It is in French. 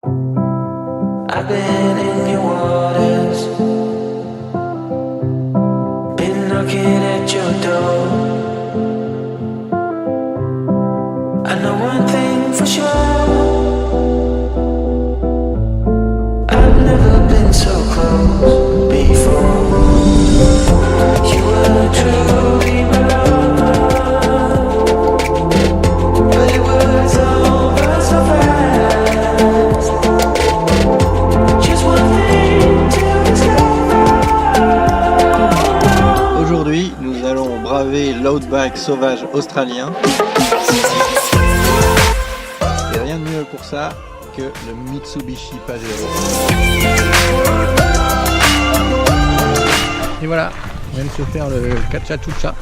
I've been in your waters, been knocking at your door. I know one thing for sure, I've never been so close before. You were truly mine, but it was over so fast. Just one thing to discover. Aujourd'hui, nous allons braver l'outback sauvage australien. Et rien de mieux pour ça que le Mitsubishi Pajero. Et voilà, on vient de se faire le Cachachucha.